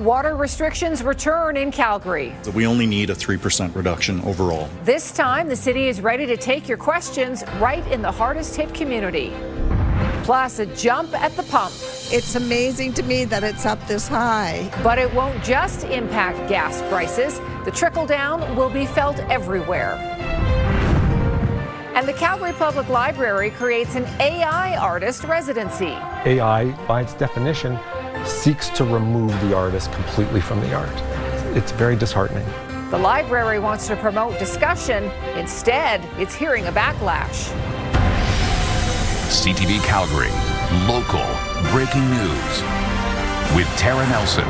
Water restrictions return in Calgary. We only need a 3% reduction overall. This time, the city is ready to take your questions right in the hardest hit community. Plus, a jump at the pump. It's amazing to me that it's up this high. But it won't just impact gas prices. The trickle down will be felt everywhere. And the Calgary Public Library creates an AI artist residency. AI, by its definition, seeks to remove the artist completely from the art. It's very disheartening. The library wants to promote discussion. Instead, it's hearing a backlash. CTV Calgary, local breaking news with Tara Nelson.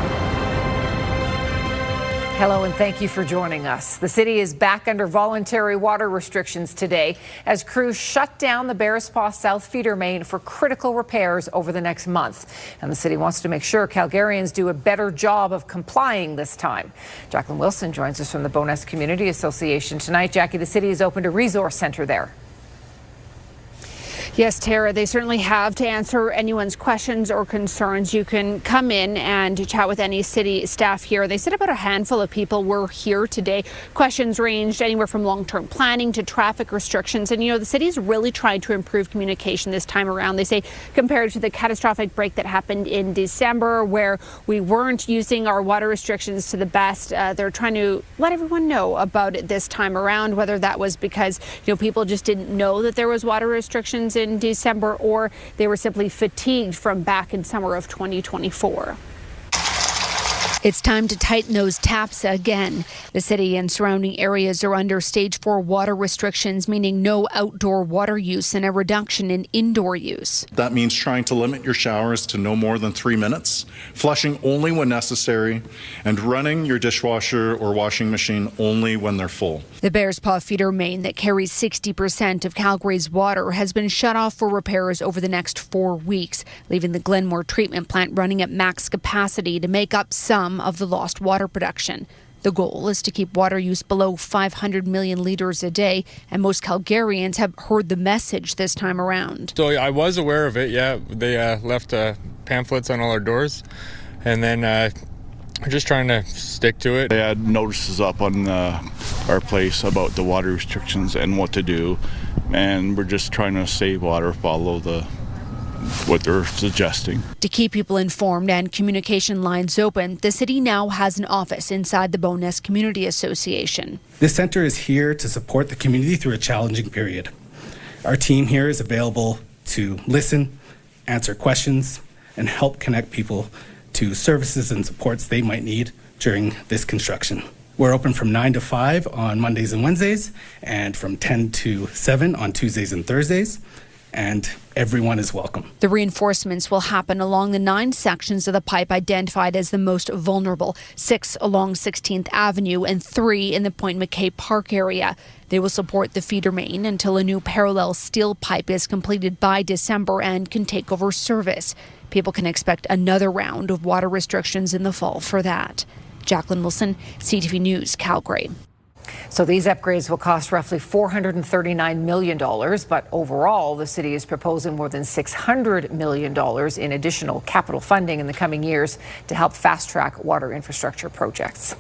Hello and thank you for joining us. The city is back under voluntary water restrictions today as crews shut down the Bearspaw South feeder main for critical repairs over the next month. And the city wants to make sure Calgarians do a better job of complying this time. Jacqueline Wilson joins us from the Bowness Community Association tonight. Jackie, the city has opened a resource center there. Yes, Tara, they certainly have to answer anyone's questions or concerns. You can come in and chat with any city staff here. They said about a handful of people were here today. Questions ranged anywhere from long-term planning to traffic restrictions. And, you know, the city's really tried to improve communication this time around. They say compared to the catastrophic break that happened in December where we weren't using our water restrictions to the best, they're trying to let everyone know about it this time around, whether that was because, you know, people just didn't know that there was water restrictions in December or they were simply fatigued from back in summer of 2024. It's time to tighten those taps again. The city and surrounding areas are under stage 4 water restrictions, meaning no outdoor water use and a reduction in indoor use. That means trying to limit your showers to no more than 3 minutes, flushing only when necessary, and running your dishwasher or washing machine only when they're full. The Bearspaw feeder main that carries 60% of Calgary's water has been shut off for repairs over the next 4 weeks, leaving the Glenmore treatment plant running at max capacity to make up some of the lost water production. The goal is to keep water use below 500 million litres a day, and most Calgarians have heard the message this time around. So I was aware of it, yeah. They left pamphlets on all our doors, and then we're just trying to stick to it. They had notices up on our place about the water restrictions and what to do, and we're just trying to save water, follow what they're suggesting. To keep people informed and communication lines open, the city now has an office inside the Bowness Community Association. This center is here to support the community through a challenging period. Our team here is available to listen, answer questions, and help connect people to services and supports they might need during this construction. We're open from 9 to 5 on Mondays and Wednesdays, and from 10 to 7 on Tuesdays and Thursdays. And everyone is welcome. The reinforcements will happen along the 9 sections of the pipe identified as the most vulnerable, 6 along 16th Avenue and 3 in the Point McKay Park area. They will support the feeder main until a new parallel steel pipe is completed by December and can take over service. People can expect another round of water restrictions in the fall for that. Jacqueline Wilson, CTV News, Calgary. So these upgrades will cost roughly $439 million, but overall, the city is proposing more than $600 million in additional capital funding in the coming years to help fast-track water infrastructure projects.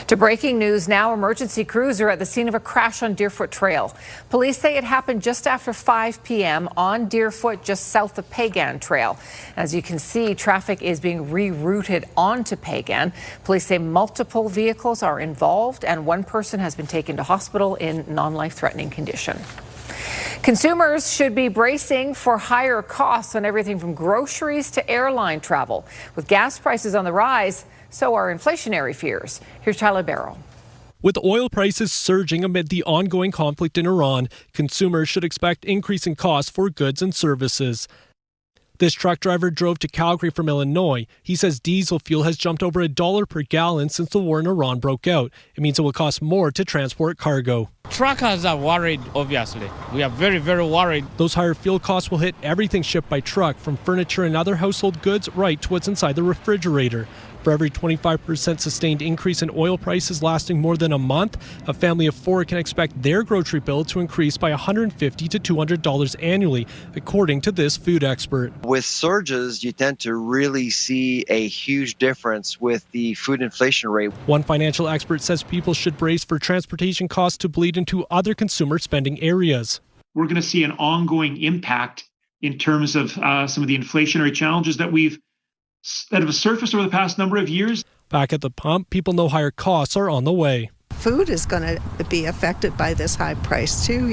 To breaking news now, emergency crews are at the scene of a crash on Deerfoot Trail. Police say it happened just after 5 p.m. on Deerfoot, just south of Pagan Trail. As you can see, traffic is being rerouted onto Pagan. Police say multiple vehicles are involved and one person has been taken to hospital in non-life-threatening condition. Consumers should be bracing for higher costs on everything from groceries to airline travel. With gas prices on the rise, so are inflationary fears. Here's Tyler Barrow. With oil prices surging amid the ongoing conflict in Iran, consumers should expect increasing costs for goods and services. This truck driver drove to Calgary from Illinois. He says diesel fuel has jumped over $1 per gallon since the war in Iran broke out. It means it will cost more to transport cargo. Truckers are worried, obviously. We are very, very worried. Those higher fuel costs will hit everything shipped by truck, from furniture and other household goods right to what's inside the refrigerator. For every 25% sustained increase in oil prices lasting more than a month, a family of 4 can expect their grocery bill to increase by $150 to $200 annually, according to this food expert. With surges, you tend to really see a huge difference with the food inflation rate. One financial expert says people should brace for transportation costs to bleed into other consumer spending areas. We're going to see an ongoing impact in terms of some of the inflationary challenges that have surfaced over the past number of years. Back at the pump, people know higher costs are on the way. Food is going to be affected by this high price too,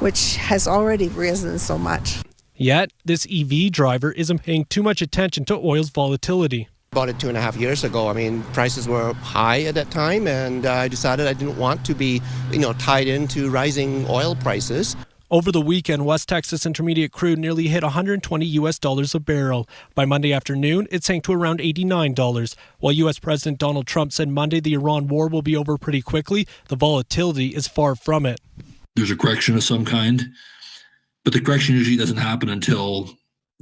which has already risen so much. Yet, this EV driver isn't paying too much attention to oil's volatility. Bought it 2.5 years ago. Prices were high at that time, and I decided I didn't want to be, tied into rising oil prices. Over the weekend, West Texas Intermediate crude nearly hit $120 a barrel. By Monday afternoon, it sank to around $89. While U.S. President Donald Trump said Monday the Iran war will be over pretty quickly, the volatility is far from it. There's a correction of some kind, but the correction usually doesn't happen until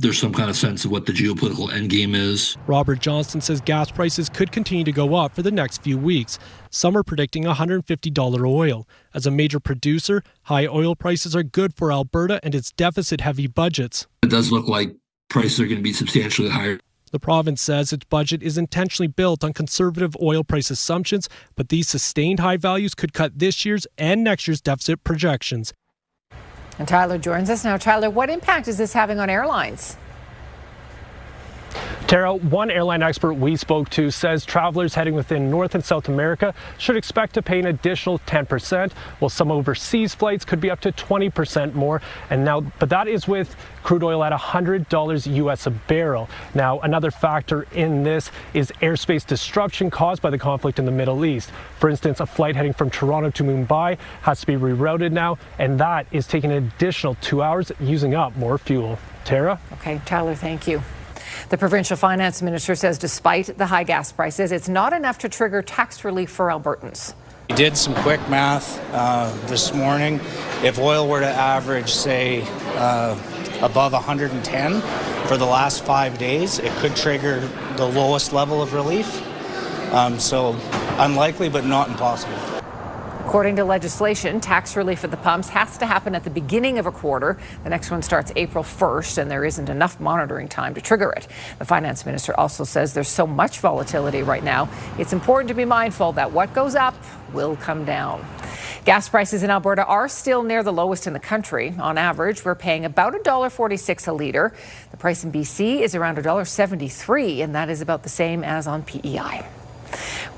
there's some kind of sense of what the geopolitical endgame is. Robert Johnston says gas prices could continue to go up for the next few weeks. Some are predicting $150 oil. As a major producer, high oil prices are good for Alberta and its deficit-heavy budgets. It does look like prices are going to be substantially higher. The province says its budget is intentionally built on conservative oil price assumptions, but these sustained high values could cut this year's and next year's deficit projections. And Tyler joins us now. Tyler, what impact is this having on airlines? Tara, one airline expert we spoke to says travelers heading within North and South America should expect to pay an additional 10%, while some overseas flights could be up to 20% more. But that is with crude oil at $100 US a barrel. Now, another factor in this is airspace disruption caused by the conflict in the Middle East. For instance, a flight heading from Toronto to Mumbai has to be rerouted now, and that is taking an additional 2 hours, using up more fuel. Tara? Okay, Tyler, thank you. The provincial finance minister says despite the high gas prices, it's not enough to trigger tax relief for Albertans. We did some quick math this morning. If oil were to average, say, above 110 for the last 5 days, it could trigger the lowest level of relief. So unlikely, but not impossible. According to legislation, tax relief at the pumps has to happen at the beginning of a quarter. The next one starts April 1st, and there isn't enough monitoring time to trigger it. The finance minister also says there's so much volatility right now, it's important to be mindful that what goes up will come down. Gas prices in Alberta are still near the lowest in the country. On average, we're paying about $1.46 a litre. The price in BC is around $1.73, and that is about the same as on PEI.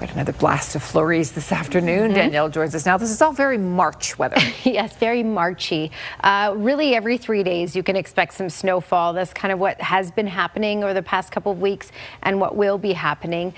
We had another blast of flurries this afternoon. Danielle joins us now. This is all very March weather. Yes, very Marchy. Really, every 3 days you can expect some snowfall. That's kind of what has been happening over the past couple of weeks and what will be happening.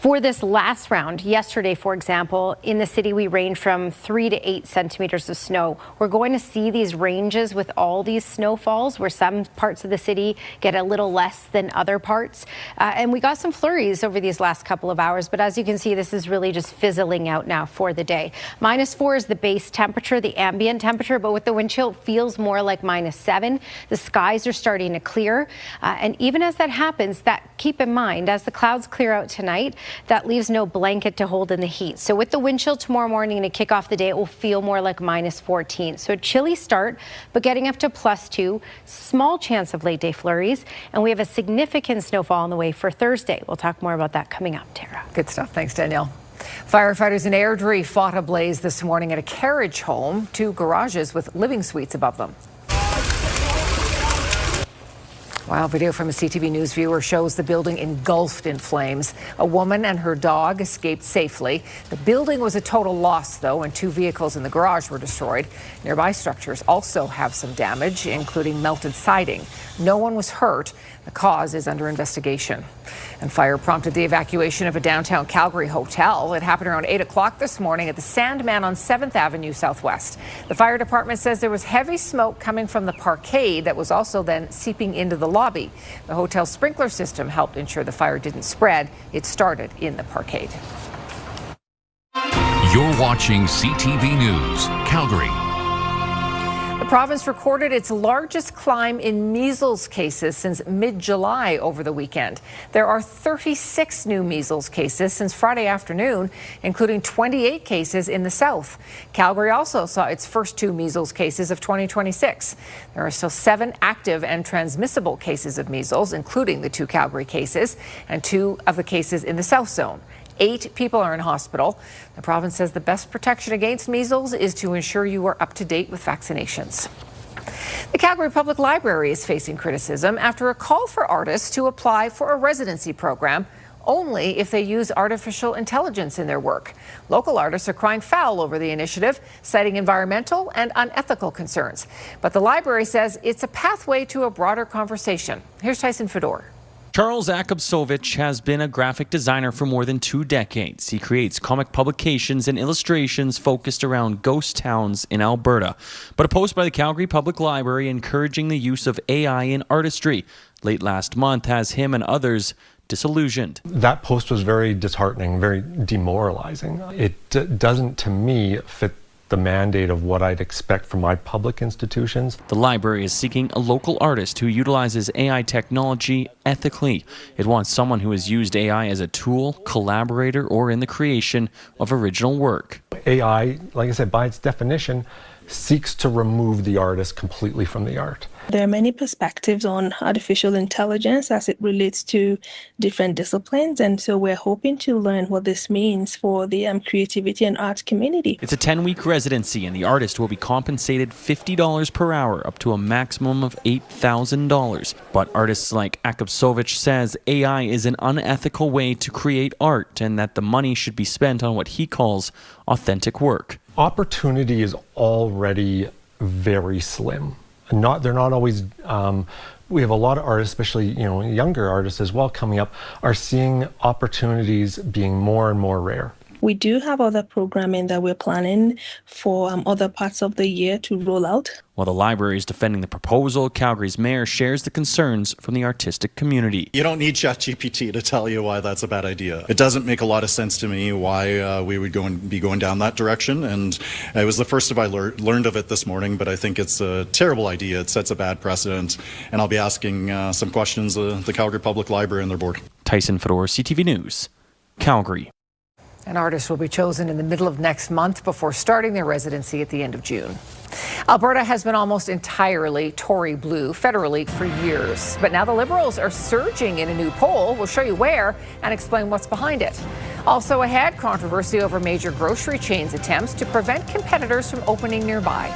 For this last round, yesterday, for example, in the city we ranged from 3 to 8 centimeters of snow. We're going to see these ranges with all these snowfalls where some parts of the city get a little less than other parts. And we got some flurries over these last couple of hours, but as you can see, this is really just fizzling out now for the day. -4 is the base temperature, the ambient temperature, but with the wind chill, it feels more like -7. The skies are starting to clear, and even as that happens, keep in mind, as the clouds clear out tonight, that leaves no blanket to hold in the heat. So with the wind chill tomorrow morning to kick off the day, it will feel more like -14. So a chilly start, but getting up to +2, small chance of late day flurries, and we have a significant snowfall on the way for Thursday. We'll talk more about that coming up, Tara. Good stuff. Thanks, Danielle. Firefighters in Airdrie fought a blaze this morning at a carriage home, 2 garages with living suites above them. Wow, video from a CTV News viewer shows the building engulfed in flames. A woman and her dog escaped safely. The building was a total loss, though, and 2 vehicles in the garage were destroyed. Nearby structures also have some damage, including melted siding. No one was hurt. The cause is under investigation. And fire prompted the evacuation of a downtown Calgary hotel. It happened around 8 o'clock this morning at the Sandman on 7th Avenue Southwest. The fire department says there was heavy smoke coming from the parkade that was also then seeping into the lobby. The hotel's sprinkler system helped ensure the fire didn't spread. It started in the parkade. You're watching CTV News, Calgary. The province recorded its largest climb in measles cases since mid-July over the weekend. There are 36 new measles cases since Friday afternoon, including 28 cases in the south. Calgary also saw its first 2 measles cases of 2026. There are still 7 active and transmissible cases of measles, including the 2 Calgary cases and 2 of the cases in the south zone. 8 people are in hospital. The province says the best protection against measles is to ensure you are up to date with vaccinations. The Calgary Public Library is facing criticism after a call for artists to apply for a residency program only if they use artificial intelligence in their work. Local artists are crying foul over the initiative, citing environmental and unethical concerns. But the library says it's a pathway to a broader conversation. Here's Tyson Fedor. Charles Akobsovich has been a graphic designer for more than 2 decades. He creates comic publications and illustrations focused around ghost towns in Alberta. But a post by the Calgary Public Library encouraging the use of AI in artistry late last month has him and others disillusioned. That post was very disheartening, very demoralizing. It doesn't, to me, fit the mandate of what I'd expect from my public institutions. The library is seeking a local artist who utilizes AI technology ethically. It wants someone who has used AI as a tool, collaborator, or in the creation of original work. AI, like I said, by its definition, seeks to remove the artist completely from the art. There are many perspectives on artificial intelligence as it relates to different disciplines, and so we're hoping to learn what this means for the creativity and arts community. It's a 10-week residency, and the artist will be compensated $50 per hour, up to a maximum of $8,000. But artists like Akobsovich says AI is an unethical way to create art, and that the money should be spent on what he calls authentic work. Opportunity is already very slim. They're not always. We have a lot of artists, especially younger artists as well, coming up, are seeing opportunities being more and more rare. We do have other programming that we're planning for other parts of the year to roll out. While the library is defending the proposal, Calgary's mayor shares the concerns from the artistic community. You don't need ChatGPT to tell you why that's a bad idea. It doesn't make a lot of sense to me why we would be going down that direction. And it was the first time I learned of it this morning, but I think it's a terrible idea. It sets a bad precedent. And I'll be asking some questions of the Calgary Public Library and their board. Tyson Fedor, CTV News, Calgary. An artist will be chosen in the middle of next month before starting their residency at the end of June. Alberta has been almost entirely Tory blue federally for years, but now the Liberals are surging in a new poll. We'll show you where and explain what's behind it. Also ahead, controversy over major grocery chains' attempts to prevent competitors from opening nearby.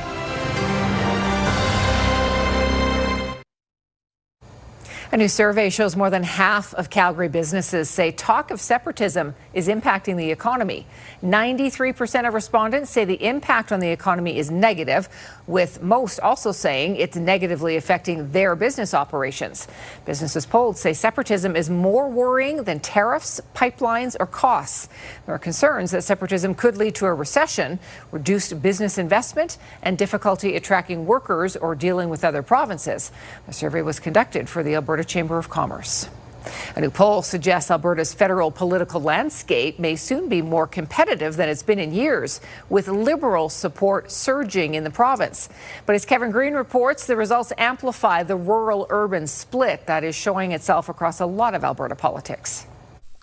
A new survey shows more than half of Calgary businesses say talk of separatism is impacting the economy. 93% of respondents say the impact on the economy is negative, with most also saying it's negatively affecting their business operations. Businesses polled say separatism is more worrying than tariffs, pipelines, or costs. There are concerns that separatism could lead to a recession, reduced business investment, and difficulty attracting workers or dealing with other provinces. The survey was conducted for the Alberta Chamber of Commerce. A new poll suggests Alberta's federal political landscape may soon be more competitive than it's been in years, with Liberal support surging in the province. But as Kevin Green reports, the results amplify the rural-urban split that is showing itself across a lot of Alberta politics.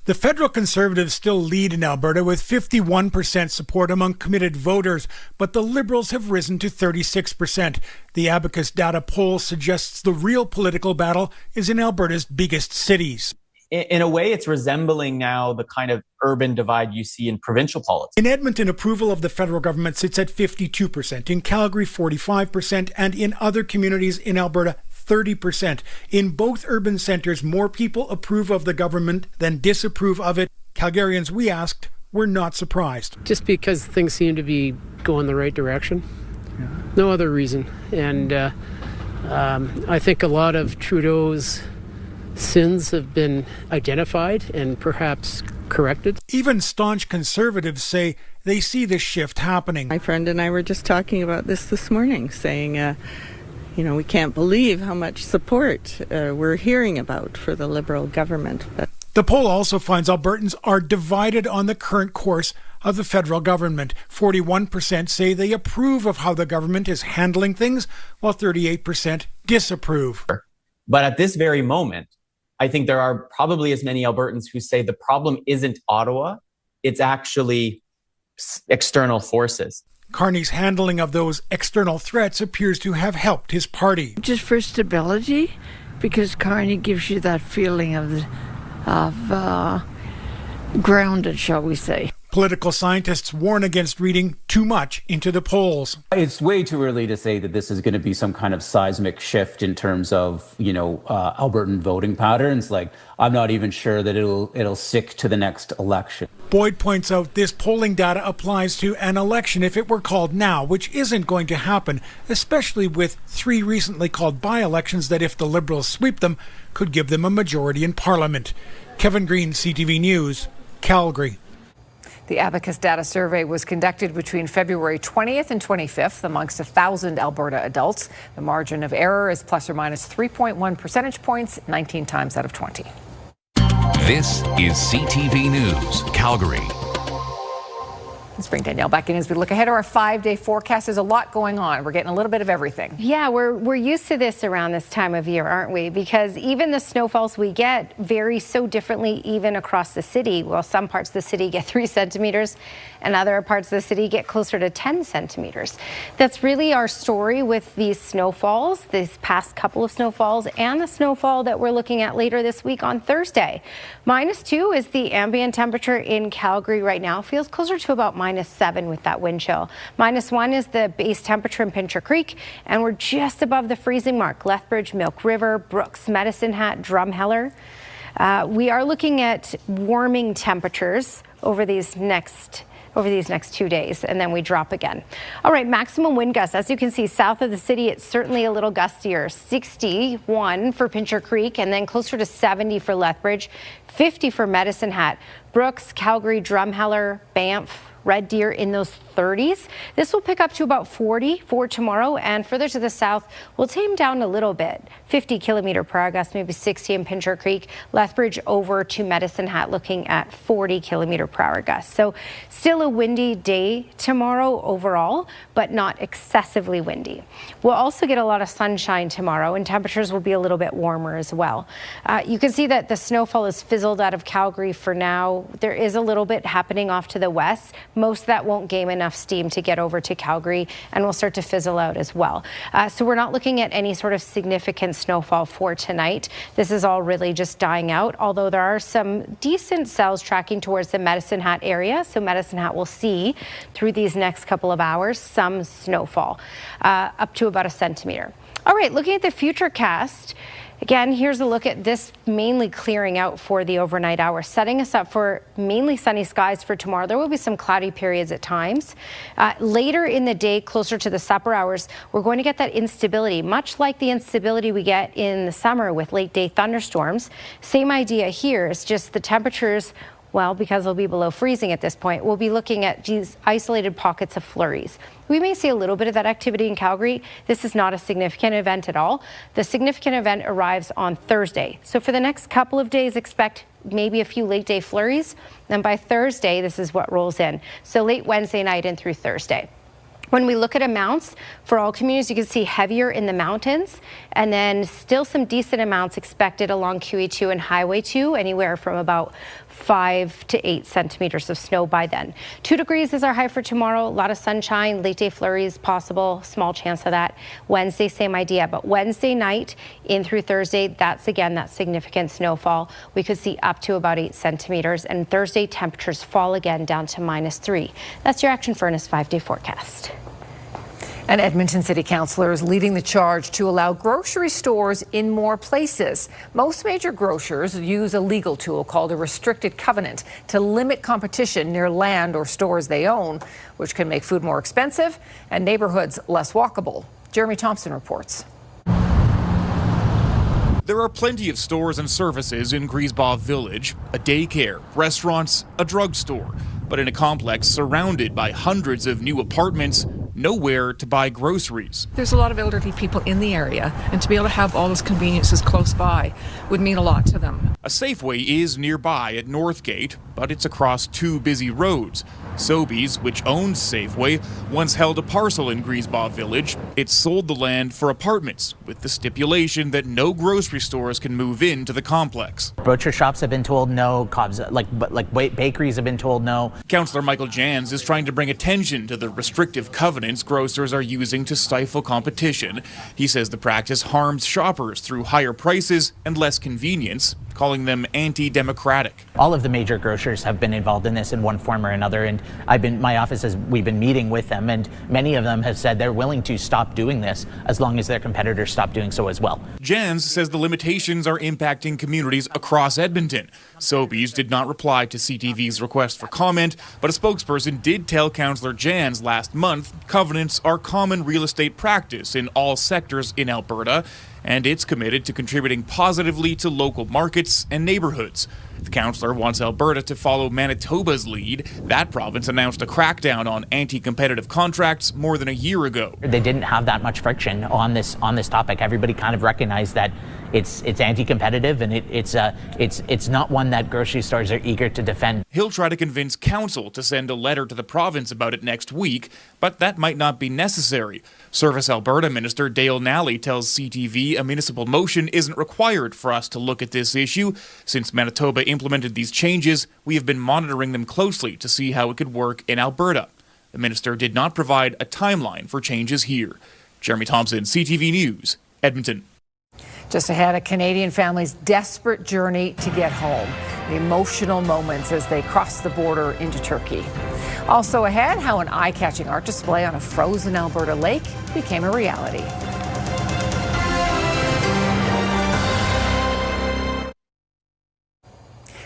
The federal Conservatives still lead in Alberta with 51% support among committed voters, but the Liberals have risen to 36%. The Abacus data poll suggests the real political battle is in Alberta's biggest cities. In a way, it's resembling now the kind of urban divide you see in provincial politics. In Edmonton, approval of the federal government sits at 52%, in Calgary 45%, and in other communities in Alberta 30%. In both urban centres, more people approve of the government than disapprove of it. Calgarians we asked were not surprised. Just because things seem to be going the right direction. No other reason. And I think a lot of Trudeau's sins have been identified and perhaps corrected. Even staunch Conservatives say they see this shift happening. My friend and I were just talking about this morning, saying we can't believe how much support we're hearing about for the Liberal government. The poll also finds Albertans are divided on the current course of the federal government. 41% say they approve of how the government is handling things, while 38% disapprove. But at this very moment, I think there are probably as many Albertans who say the problem isn't Ottawa, it's actually external forces. Carney's handling of those external threats appears to have helped his party. Just for stability, because Carney gives you that feeling of grounded, shall we say. Political scientists warn against reading too much into the polls. It's way too early to say that this is going to be some kind of seismic shift in terms of, Albertan voting patterns. Like, I'm not even sure that it'll stick to the next election. Boyd points out this polling data applies to an election if it were called now, which isn't going to happen, especially with 3 recently called by-elections that, if the Liberals sweep them, could give them a majority in Parliament. Kevin Green, CTV News, Calgary. The Abacus data survey was conducted between February 20th and 25th amongst 1,000 Alberta adults. The margin of error is plus or minus 3.1 percentage points, 19 times out of 20. This is CTV News, Calgary. Let's bring Danielle back in as we look ahead to our 5-day forecast. There's a lot going on. We're getting a little bit of everything. Yeah, we're used to this around this time of year, aren't we? Because even the snowfalls we get vary so differently even across the city. Well, some parts of the city get 3 centimeters and other parts of the city get closer to 10 centimeters. That's really our story with these snowfalls, these past couple of snowfalls, and the snowfall that we're looking at later this week on Thursday. -2 is the ambient temperature in Calgary right now. Feels closer to about -7 with that wind chill. -1 is the base temperature in Pincher Creek, and we're just above the freezing mark. Lethbridge, Milk River, Brooks, Medicine Hat, Drumheller. We are looking at warming temperatures over these next 2 days, and then we drop again. All right, maximum wind gusts. As you can see, south of the city, it's certainly a little gustier. 61 for Pincher Creek, and then closer to 70 for Lethbridge, 50 for Medicine Hat. Brooks, Calgary, Drumheller, Banff, Red Deer in those 30s. This will pick up to about 40 for tomorrow, and further to the south, we'll tame down a little bit. 50 kilometer per hour gusts, maybe 60 in Pincher Creek. Lethbridge over to Medicine Hat, looking at 40 kilometer per hour gusts. So still a windy day tomorrow overall, but not excessively windy. We'll also get a lot of sunshine tomorrow, and temperatures will be a little bit warmer as well. You can see that the snowfall is fizzled out of Calgary for now. There is a little bit happening off to the west. Most of that won't gain enough steam to get over to Calgary, and will start to fizzle out as well. So we're not looking at any sort of significant snowfall for tonight. This is all really just dying out, although there are some decent cells tracking towards the Medicine Hat area. So Medicine Hat will see through these next couple of hours some snowfall, up to about 1 centimeter. All right, looking at the future cast. Again, here's a look at this mainly clearing out for the overnight hours, setting us up for mainly sunny skies for tomorrow. There will be some cloudy periods at times. Later in the day, closer to the supper hours, we're going to get that instability, much like the instability we get in the summer with late day thunderstorms. Same idea here. It's just the temperatures, well, because they'll be below freezing at this point, we'll be looking at these isolated pockets of flurries. We may see a little bit of that activity in Calgary. This is not a significant event at all. The significant event arrives on Thursday. So for the next couple of days, expect maybe a few late day flurries. And by Thursday, this is what rolls in. So late Wednesday night and through Thursday. When we look at amounts for all communities, you can see heavier in the mountains, and then still some decent amounts expected along QE2 and Highway 2, anywhere from about 5 to 8 centimeters of snow by then. 2 degrees is our high for tomorrow. A lot of sunshine, late day flurries possible, small chance of that. Wednesday, same idea, but Wednesday night in through Thursday, that's again that significant snowfall. We could see up to about 8 centimeters, and Thursday temperatures fall again down to -3. That's your Action Furnace 5-day forecast. And Edmonton City Councillor is leading the charge to allow grocery stores in more places. Most major grocers use a legal tool called a restricted covenant to limit competition near land or stores they own, which can make food more expensive and neighborhoods less walkable. Jeremy Thompson reports. There are plenty of stores and services in Griesbaugh Village, a daycare, restaurants, a drugstore. But in a complex surrounded by hundreds of new apartments, nowhere to buy groceries. There's a lot of elderly people in the area, and to be able to have all those conveniences close by would mean a lot to them. A Safeway is nearby at Northgate, but it's across two busy roads. Sobeys, which owns Safeway, once held a parcel in Griesbaugh Village. It sold the land for apartments, with the stipulation that no grocery stores can move into the complex. Butcher shops have been told no, bakeries have been told no. Councillor Michael Jans is trying to bring attention to the restrictive covenants grocers are using to stifle competition. He says the practice harms shoppers through higher prices and less convenience, calling them anti-democratic. All of the major grocers have been involved in this in one form or another, and we've been meeting with them, and many of them have said they're willing to stop doing this as long as their competitors stop doing so as well. Jans says the limitations are impacting communities across Edmonton. Sobeys did not reply to CTV's request for comment, but a spokesperson did tell Councillor Jans last month covenants are common real estate practice in all sectors in Alberta, and it's committed to contributing positively to local markets and neighborhoods. The councillor wants Alberta to follow Manitoba's lead. That province announced a crackdown on anti-competitive contracts more than a year ago. They didn't have that much friction on this topic. Everybody kind of recognized that it's anti-competitive, and it's not one that grocery stores are eager to defend. He'll try to convince council to send a letter to the province about it next week, but that might not be necessary. Service Alberta Minister Dale Nally tells CTV a municipal motion isn't required for us to look at this issue. Since Manitoba implemented these changes, we have been monitoring them closely to see how it could work in Alberta. The minister did not provide a timeline for changes here. Jeremy Thompson, CTV News, Edmonton. Just ahead, a Canadian family's desperate journey to get home. The emotional moments as they cross the border into Turkey. Also ahead, how an eye-catching art display on a frozen Alberta lake became a reality.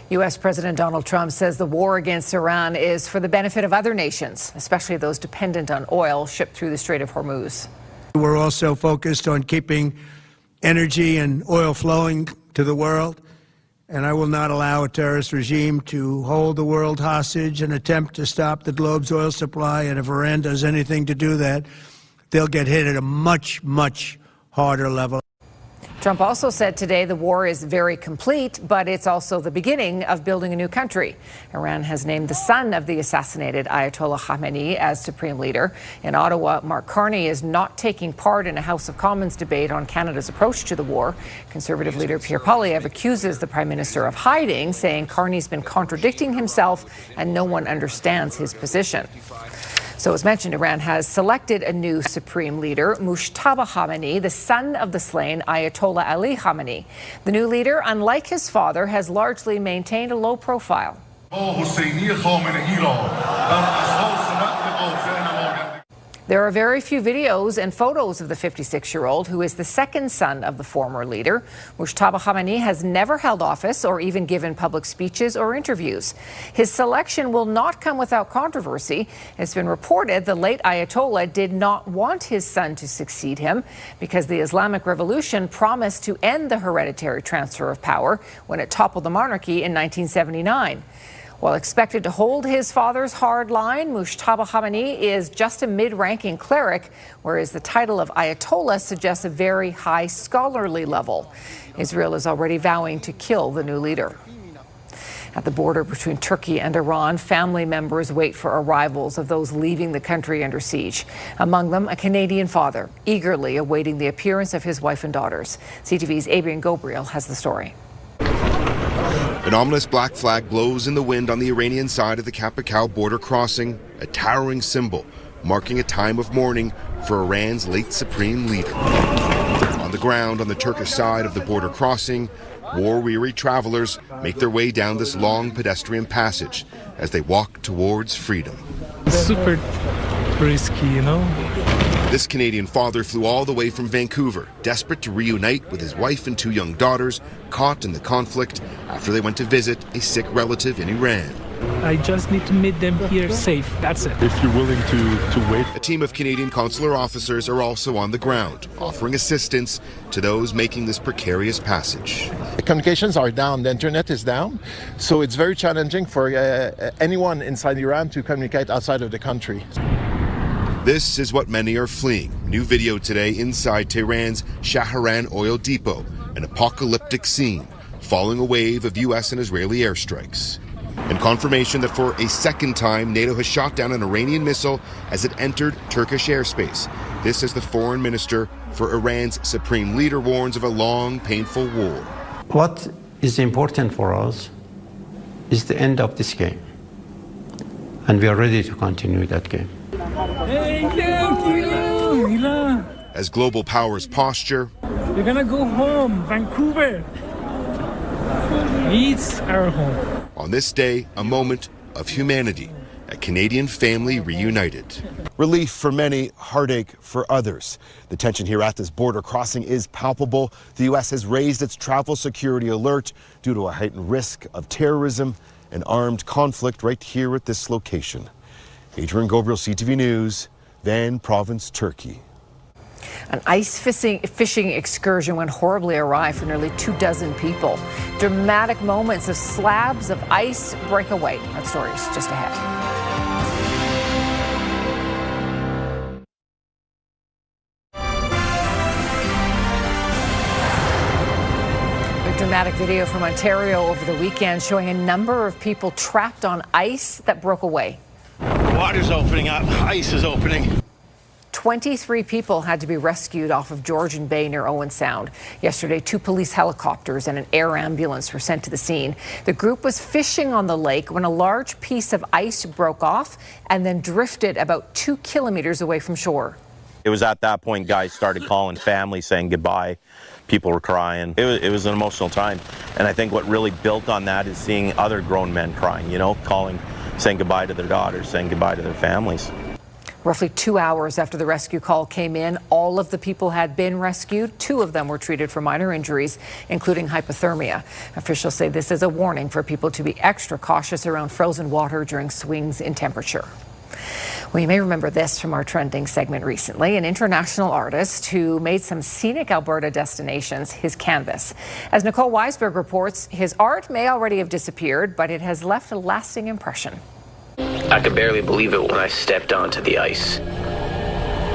U.S. President Donald Trump says the war against Iran is for the benefit of other nations, especially those dependent on oil shipped through the Strait of Hormuz. We're also focused on keeping energy and oil flowing to the world, and I will not allow a terrorist regime to hold the world hostage and attempt to stop the globe's oil supply. And if Iran does anything to do that, they'll get hit at a much, much harder level. Trump also said today the war is very complete, but it's also the beginning of building a new country. Iran has named the son of the assassinated Ayatollah Khamenei as supreme leader. In Ottawa, Mark Carney is not taking part in a House of Commons debate on Canada's approach to the war. Conservative leader Pierre Poilievre accuses the Prime Minister of hiding, saying Carney's been contradicting himself and no one understands his position. So as mentioned, Iran has selected a new supreme leader, Mujtaba Khamenei, the son of the slain Ayatollah Ali Khamenei. The new leader, unlike his father, has largely maintained a low profile. There are very few videos and photos of the 56-year-old, who is the second son of the former leader. Mujtaba Khamenei has never held office or even given public speeches or interviews. His selection will not come without controversy. It's been reported the late Ayatollah did not want his son to succeed him because the Islamic Revolution promised to end the hereditary transfer of power when it toppled the monarchy in 1979. While expected to hold his father's hard line, Mujtaba Khamenei is just a mid-ranking cleric, whereas the title of Ayatollah suggests a very high scholarly level. Israel is already vowing to kill the new leader. At the border between Turkey and Iran, family members wait for arrivals of those leaving the country under siege. Among them, a Canadian father, eagerly awaiting the appearance of his wife and daughters. CTV's Adrian Gobriel has the story. An ominous black flag blows in the wind on the Iranian side of the Kapakau border crossing, a towering symbol marking a time of mourning for Iran's late supreme leader. On the ground on the Turkish side of the border crossing, war-weary travelers make their way down this long pedestrian passage as they walk towards freedom. Super risky, you know? This Canadian father flew all the way from Vancouver, desperate to reunite with his wife and two young daughters caught in the conflict after they went to visit a sick relative in Iran. I just need to meet them here safe, that's it. If you're willing to wait. A team of Canadian consular officers are also on the ground, offering assistance to those making this precarious passage. The communications are down, the internet is down, so it's very challenging for anyone inside Iran to communicate outside of the country. This is what many are fleeing. New video today inside Tehran's Shahran oil depot, an apocalyptic scene following a wave of U.S. and Israeli airstrikes. And confirmation that for a second time, NATO has shot down an Iranian missile as it entered Turkish airspace. This as the foreign minister for Iran's supreme leader warns of a long, painful war. What is important for us is the end of this game. And we are ready to continue that game. As global powers posture, we're gonna go home, Vancouver. It's our home. On this day, a moment of humanity, a Canadian family reunited. Relief for many, heartache for others. The tension here at this border crossing is palpable. The U.S. has raised its travel security alert due to a heightened risk of terrorism and armed conflict right here at this location. Adrian Gobriel, CTV News, Van Province, Turkey. An ice fishing excursion went horribly awry for nearly 24 people. Dramatic moments of slabs of ice break away. That story is just ahead. A dramatic video from Ontario over the weekend showing a number of people trapped on ice that broke away. Water's opening up, ice is opening. 23 people had to be rescued off of Georgian Bay near Owen Sound. Yesterday, 2 police helicopters and an air ambulance were sent to the scene. The group was fishing on the lake when a large piece of ice broke off and then drifted about 2 kilometers away from shore. It was at that point guys started calling family saying goodbye. People were crying. It was an emotional time. And I think what really built on that is seeing other grown men crying, you know, saying goodbye to their daughters, saying goodbye to their families. Roughly 2 hours after the rescue call came in, all of the people had been rescued. 2 of them were treated for minor injuries, including hypothermia. Officials say this is a warning for people to be extra cautious around frozen water during swings in temperature. Well, you may remember this from our trending segment recently, an international artist who made some scenic Alberta destinations his canvas. As Nicole Weisberg reports, his art may already have disappeared, but it has left a lasting impression. I could barely believe it when I stepped onto the ice.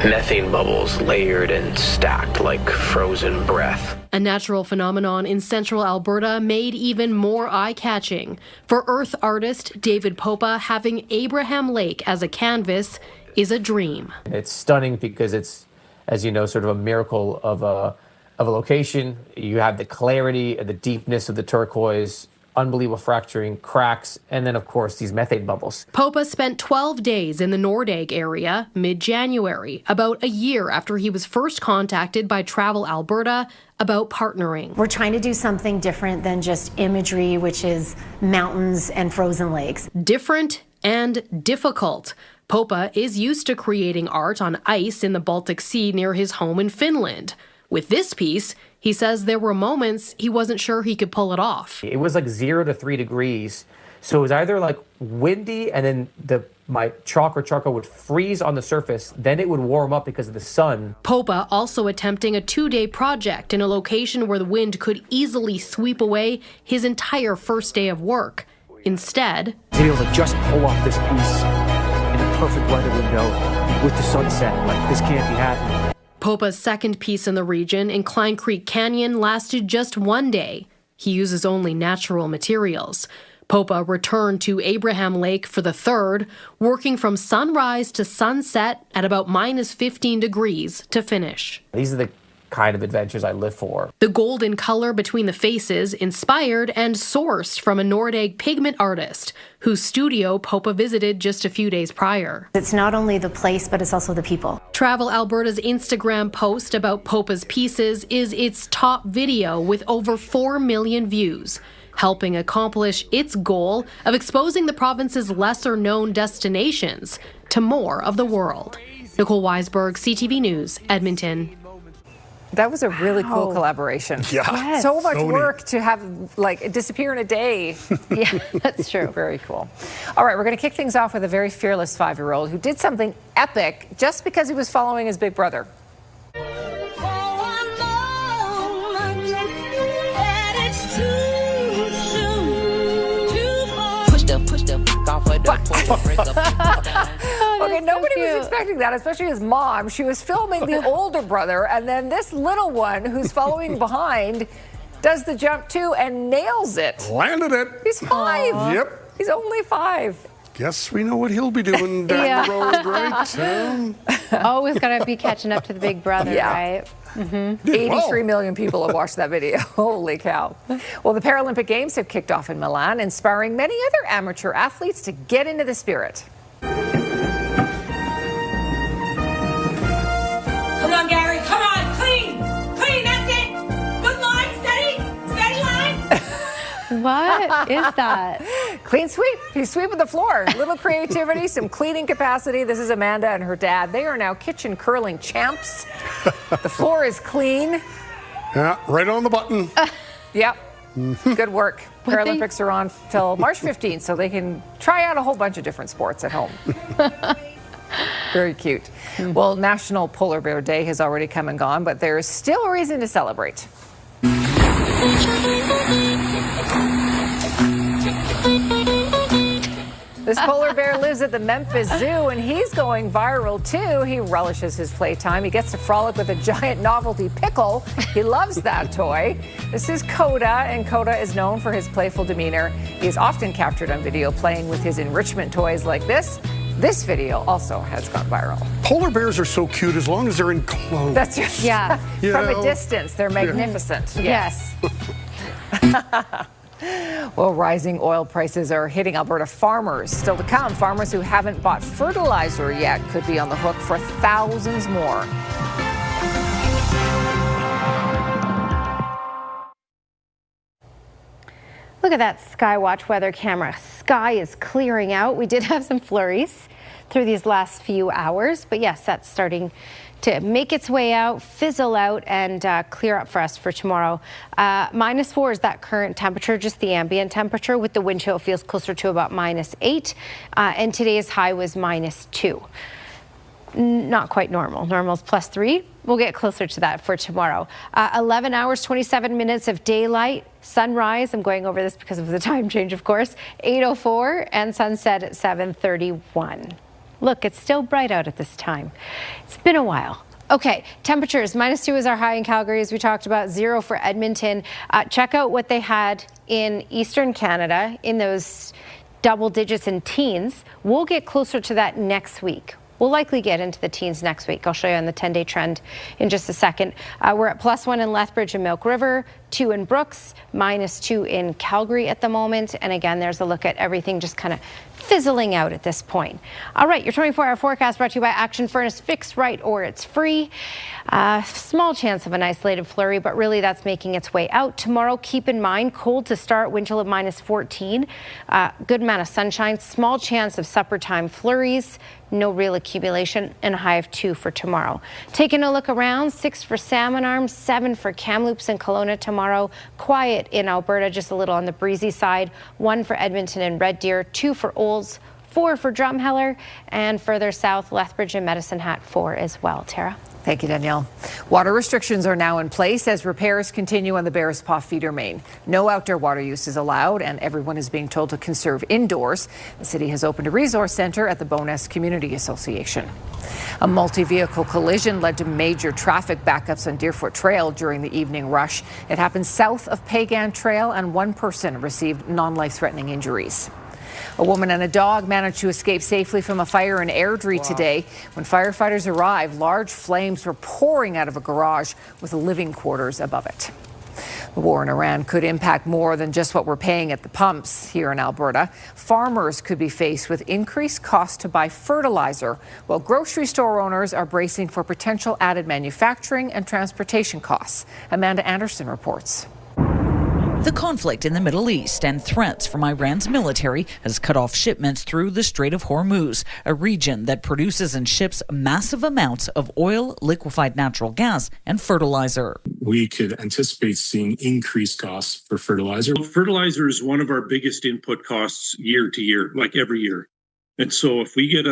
Methane bubbles layered and stacked like frozen breath. A natural phenomenon in central Alberta made even more eye-catching. For earth artist David Popa, having Abraham Lake as a canvas is a dream. It's stunning because it's, as you know, sort of a miracle of a location. You have the clarity, the deepness of the turquoise, unbelievable fracturing, cracks, and then, of course, these methane bubbles. Popa spent 12 days in the Nordegg area mid-January, about a year after he was first contacted by Travel Alberta about partnering. We're trying to do something different than just imagery, which is mountains and frozen lakes. Different and difficult. Popa is used to creating art on ice in the Baltic Sea near his home in Finland. With this piece, he says there were moments he wasn't sure he could pull it off. It was like 0 to 3 degrees. So it was either like windy and then my chalk or charcoal would freeze on the surface. Then it would warm up because of the sun. Popa also attempting a 2-day project in a location where the wind could easily sweep away his entire first day of work. Instead, he was like, just pull off this piece in a perfect weather window with the sunset. Like, this can't be happening. Popa's second piece in the region, in Klein Creek Canyon, lasted just 1 day. He uses only natural materials. Popa returned to Abraham Lake for the third, working from sunrise to sunset at about minus 15 degrees to finish. These are the kind of adventures I live for. The golden color between the faces inspired and sourced from a Nordegg pigment artist whose studio Popa visited just a few days prior. It's not only the place, but it's also the people. Travel Alberta's Instagram post about Popa's pieces is its top video with over 4 million views, helping accomplish its goal of exposing the province's lesser-known destinations to more of the world. Nicole Weisberg, CTV News, Edmonton. That was a really cool collaboration. Yeah. Yes. So much work to have, like, disappear in a day. Yeah, that's true. Very cool. All right, we're going to kick things off with a very fearless 5-year-old who did something epic just because he was following his big brother. Okay, nobody was expecting that, especially his mom. She was filming the older brother, and then this little one who's following behind does the jump too and nails it. Landed it. He's 5. Aww. Yep. He's only 5. Guess we know what he'll be doing down the road, right? Always got to be catching up to the big brother, right? Mm-hmm. 83 million people have watched that video. Holy cow. Well, the Paralympic Games have kicked off in Milan, inspiring many other amateur athletes to get into the spirit. Come on, Gary. Come on. Clean. Clean. That's it. Good line. Steady. Steady line. What is that? Clean sweep. He's sweeping the floor. A little creativity, some cleaning capacity. This is Amanda and her dad. They are now kitchen curling champs. The floor is clean. Yeah, right on the button. Yep. Good work. Paralympics are on till March 15th, so they can try out a whole bunch of different sports at home. Very cute. Well, National Polar Bear Day has already come and gone, but there is still a reason to celebrate. This polar bear lives at the Memphis Zoo, and he's going viral, too. He relishes his playtime. He gets to frolic with a giant novelty pickle. He loves that toy. This is Coda, and Coda is known for his playful demeanor. He is often captured on video playing with his enrichment toys like this. This video also has gone viral. Polar bears are so cute as long as they're in clothes. That's right. Yeah. From a distance, they're magnificent. Yes. Well, rising oil prices are hitting Alberta farmers. Still to come, farmers who haven't bought fertilizer yet could be on the hook for thousands more. Look at that Skywatch weather camera. Sky is clearing out. We did have some flurries through these last few hours, but yes, that's starting to make its way out, fizzle out, and clear up for us for tomorrow. -4 is that current temperature, just the ambient temperature. With the wind chill, it feels closer to about -8, and today's high was -2. Not quite normal. Normal's +3. We'll get closer to that for tomorrow. 11 hours, 27 minutes of daylight. Sunrise, I'm going over this because of the time change, of course, 8:04, and sunset at 7:31. Look, it's still bright out at this time. It's been a while. Okay, temperatures, -2 is our high in Calgary, as we talked about, 0 for Edmonton. Check out what they had in Eastern Canada in those double digits and teens. We'll get closer to that next week. We'll likely get into the teens next week. I'll show you on the 10-day trend in just a second. We're at +1 in Lethbridge and Milk River, 2 in Brooks, -2 in Calgary at the moment. And again, there's a look at everything just kind of fizzling out at this point. All right, your 24-hour forecast brought to you by Action Furnace. Fix right or it's free. Small chance of an isolated flurry, but really that's making its way out. Tomorrow, keep in mind, cold to start, wind chill at -14. Good amount of sunshine, small chance of supper time flurries. No real accumulation, and a high of 2 for tomorrow. Taking a look around, 6 for Salmon Arms, 7 for Kamloops and Kelowna tomorrow. Quiet in Alberta, just a little on the breezy side. 1 for Edmonton and Red Deer, 2 for Olds, 4 for Drumheller, and further south, Lethbridge and Medicine Hat, 4 as well. Tara? Thank you, Danielle. Water restrictions are now in place as repairs continue on the Bears Paw feeder main. No outdoor water use is allowed, and everyone is being told to conserve indoors. The city has opened a resource center at the Bowness Community Association. A multi-vehicle collision led to major traffic backups on Deerfoot Trail during the evening rush. It happened south of Pagan Trail, and one person received non-life-threatening injuries. A woman and a dog managed to escape safely from a fire in Airdrie today. When firefighters arrived, large flames were pouring out of a garage with living quarters above it. The war in Iran could impact more than just what we're paying at the pumps here in Alberta. Farmers could be faced with increased costs to buy fertilizer, while grocery store owners are bracing for potential added manufacturing and transportation costs. Amanda Anderson reports. The conflict in the Middle East and threats from Iran's military has cut off shipments through the Strait of Hormuz, a region that produces and ships massive amounts of oil, liquefied natural gas, and fertilizer. We could anticipate seeing increased costs for fertilizer. Fertilizer is one of our biggest input costs year to year, like every year. And so if we get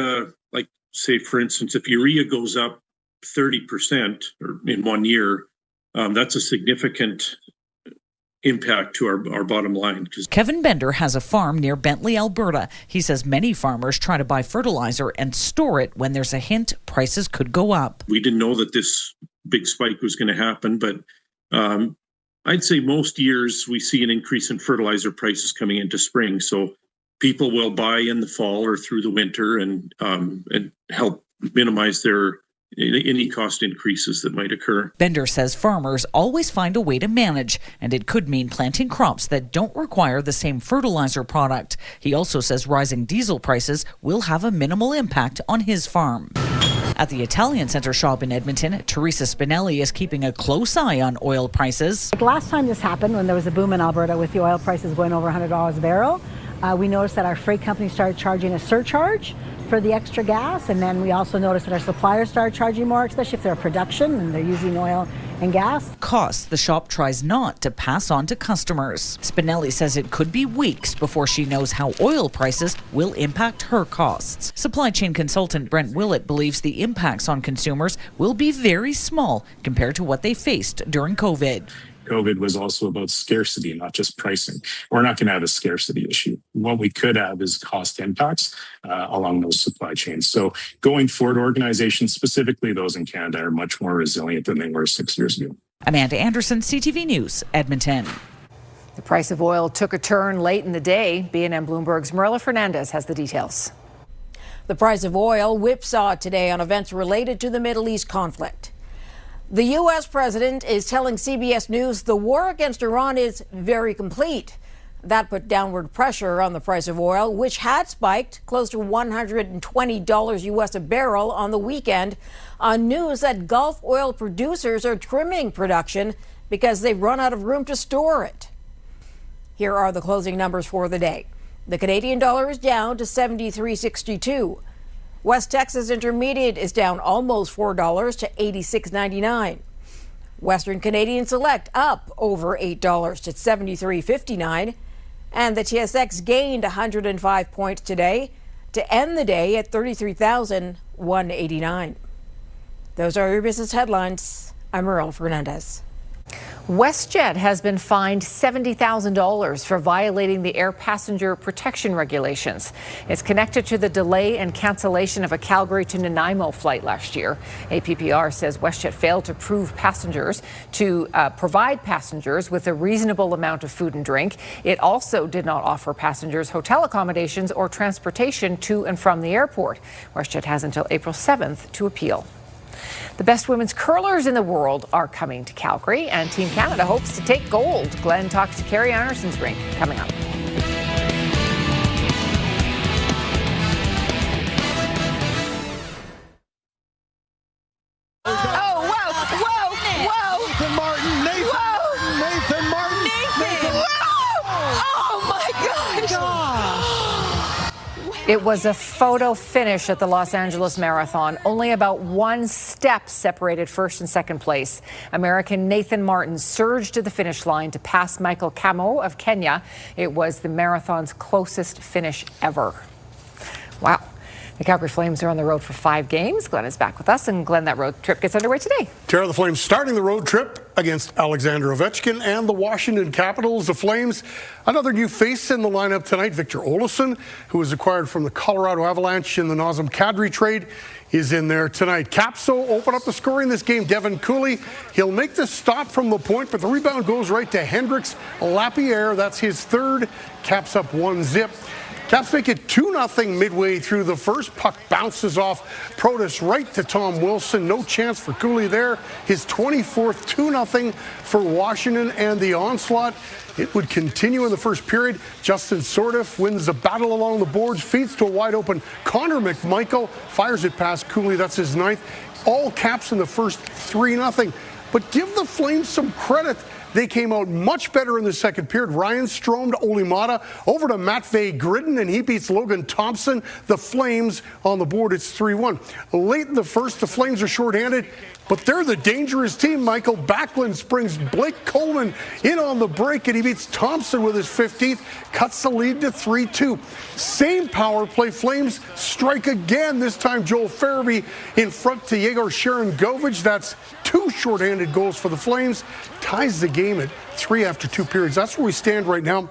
say, for instance, if urea goes up 30% or in 1 year, that's a significant impact to our bottom line. Kevin Bender has a farm near Bentley, Alberta. He says many farmers try to buy fertilizer and store it when there's a hint prices could go up. We didn't know that this big spike was going to happen, but I'd say most years we see an increase in fertilizer prices coming into spring. So people will buy in the fall or through the winter and help minimize their any cost increases that might occur. Bender says farmers always find a way to manage, and it could mean planting crops that don't require the same fertilizer product. He also says rising diesel prices will have a minimal impact on his farm. At the Italian Centre shop in Edmonton, Teresa Spinelli is keeping a close eye on oil prices. Like last time this happened, when there was a boom in Alberta with the oil prices going over $100 a barrel, we noticed that our freight company started charging a surcharge for the extra gas, and then we also noticed that our suppliers started charging more, especially if they're production and they're using oil and gas. Costs the shop tries not to pass on to customers. Spinelli says it could be weeks before she knows how oil prices will impact her costs. Supply chain consultant Brent Willett believes the impacts on consumers will be very small compared to what they faced during COVID. COVID was also about scarcity, not just pricing. We're not going to have a scarcity issue. What we could have is cost impacts along those supply chains. So going forward, organizations, specifically those in Canada, are much more resilient than they were 6 years ago. Amanda Anderson, CTV News, Edmonton. The price of oil took a turn late in the day. BNN Bloomberg's Marilla Fernandez has the details. The price of oil whipsawed today on events related to the Middle East conflict. The U.S. president is telling CBS News the war against Iran is very complete. That put downward pressure on the price of oil, which had spiked close to $120 U.S. a barrel on the weekend, on news that Gulf oil producers are trimming production because they've run out of room to store it. Here are the closing numbers for the day. The Canadian dollar is down to $73.62. West Texas Intermediate is down almost $4 to $86.99. Western Canadian Select up over $8 to $73.59. And the TSX gained 105 points today to end the day at 33,189. Those are your business headlines. I'm Marilla Fernandez. WestJet has been fined $70,000 for violating the air passenger protection regulations. It's connected to the delay and cancellation of a Calgary to Nanaimo flight last year. APPR says WestJet failed to provide passengers with a reasonable amount of food and drink. It also did not offer passengers hotel accommodations or transportation to and from the airport. WestJet has until April 7th to appeal. The best women's curlers in the world are coming to Calgary, and Team Canada hopes to take gold. Glenn talks to Carrie Anderson's rink coming up. Nathan Martin, Nathan Martin. Oh my gosh! It was a photo finish at the Los Angeles Marathon. Only about one step separated first and second place. American Nathan Martin surged to the finish line to pass Michael Camo of Kenya. It was the marathon's closest finish ever. Wow. The Calgary Flames are on the road for 5 games. Glenn is back with us, and Glenn, that road trip gets underway today. Tara, the Flames starting the road trip against Alexander Ovechkin and the Washington Capitals. The Flames, another new face in the lineup tonight. Victor Olofsson, who was acquired from the Colorado Avalanche in the Nazem Kadri trade, is in there tonight. Caps open up the scoring in this game. Devin Cooley, he'll make the stop from the point, but the rebound goes right to Hendrix Lapierre. That's his third. Caps up 1-0. Caps make it 2-0 midway through the first. Puck bounces off Protas right to Tom Wilson. No chance for Cooley there. His 24th 2-0 for Washington, and the onslaught, it would continue in the first period. Justin Sordiff wins the battle along the boards, feeds to a wide open Connor McMichael, fires it past Cooley. That's his 9th. All Caps in the first 3-0. But give the Flames some credit. They came out much better in the second period. Ryan Strome to Olimata, over to Matvei Gridin, and he beats Logan Thompson. The Flames on the board, it's 3-1. Late in the first, the Flames are shorthanded, but they're the dangerous team. Michael Backlund springs Blake Coleman in on the break, and he beats Thompson with his 15th, cuts the lead to 3-2. Same power play, Flames strike again, this time Joel Farabee in front to Yegor Sharangovich. That's 2 shorthanded goals for the Flames. ties the game at 3 after 2 periods. That's where we stand right now.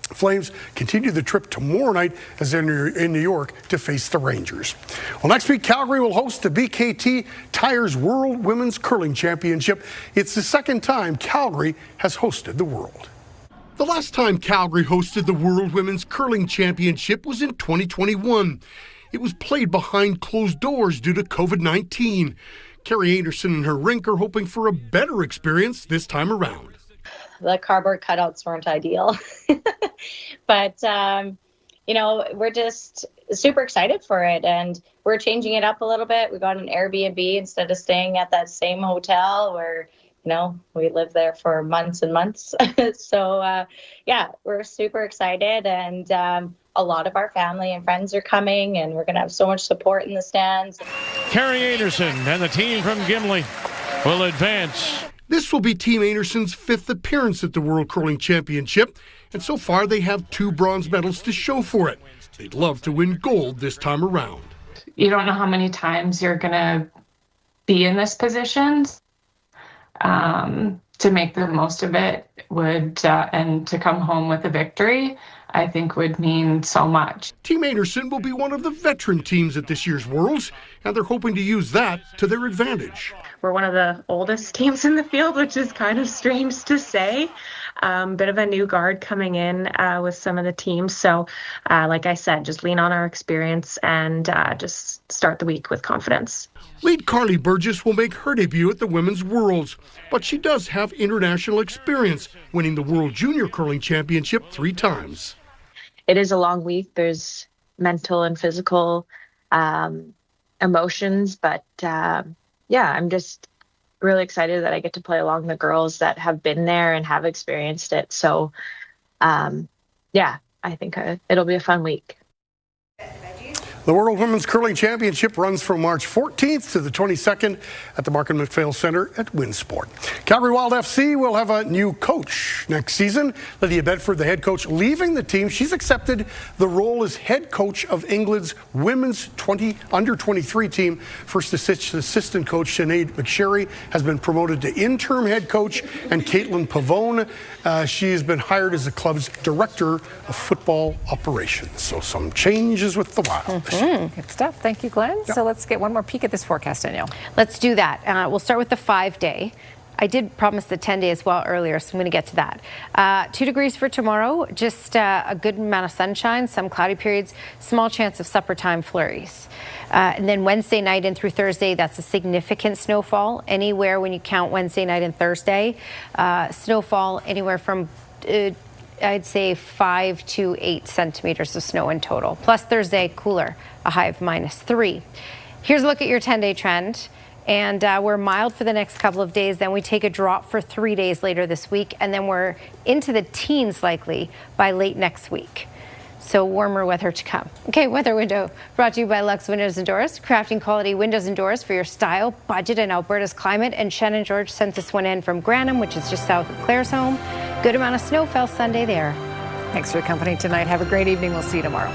Flames continue the trip tomorrow night as they're in New York to face the Rangers. Well, next week, Calgary will host the BKT Tires World Women's Curling Championship. It's the second time Calgary has hosted the World. The last time Calgary hosted the World Women's Curling Championship was in 2021. It was played behind closed doors due to COVID-19. Carrie Anderson and her rink are hoping for a better experience this time around. The cardboard cutouts weren't ideal, but we're just super excited for it, and we're changing it up a little bit. We got an Airbnb instead of staying at that same hotel where we lived there for months and months. So we're super excited, and a lot of our family and friends are coming, and we're going to have so much support in the stands. Carrie Anderson and the team from Gimli will advance. This will be Team Anderson's 5th appearance at the World Curling Championship, and so far they have 2 bronze medals to show for it. They'd love to win gold this time around. You don't know how many times you're going to be in this position. To make the most of it and to come home with a victory, I think would mean so much. Team Anderson will be one of the veteran teams at this year's Worlds, and they're hoping to use that to their advantage. We're one of the oldest teams in the field, which is kind of strange to say. Bit of a new guard coming in with some of the teams. So, like I said, just lean on our experience and just start the week with confidence. Lead Carly Burgess will make her debut at the Women's Worlds, but she does have international experience, winning the World Junior Curling Championship 3 times. It is a long week. There's mental and physical emotions, but I'm just really excited that I get to play along the girls that have been there and have experienced it. So, I think it'll be a fun week. The World Women's Curling Championship runs from March 14th to the 22nd at the Markham MacPhail Centre at Winsport. Calgary Wild FC will have a new coach next season. Lydia Bedford, the head coach, leaving the team. She's accepted the role as head coach of England's women's under-23 team. First assistant coach Sinead McSherry has been promoted to interim head coach, and Caitlin Pavone, she has been hired as the club's director of football operations. So some changes with the Wild. Good stuff. Thank you, Glenn. Yep. So let's get one more peek at this forecast, Danielle. Let's do that. We'll start with the 5-day. I did promise the 10-day as well earlier, so I'm going to get to that. 2 degrees for tomorrow, just a good amount of sunshine, some cloudy periods, small chance of supper time flurries. And then Wednesday night and through Thursday, that's a significant snowfall. Anywhere when you count Wednesday night and Thursday, snowfall anywhere from I'd say 5 to 8 centimeters of snow in total. Plus Thursday, cooler, a high of -3. Here's a look at your 10-day trend. And we're mild for the next couple of days. Then we take a drop for 3 days later this week. And then we're into the teens likely by late next week. So warmer weather to come. Okay, Weather Window brought to you by Lux Windows and Doors. Crafting quality windows and doors for your style, budget, and Alberta's climate. And Shannon George sent this one in from Granham, which is just south of Clare's home. Good amount of snow fell Sunday there. Thanks for your company tonight. Have a great evening. We'll see you tomorrow.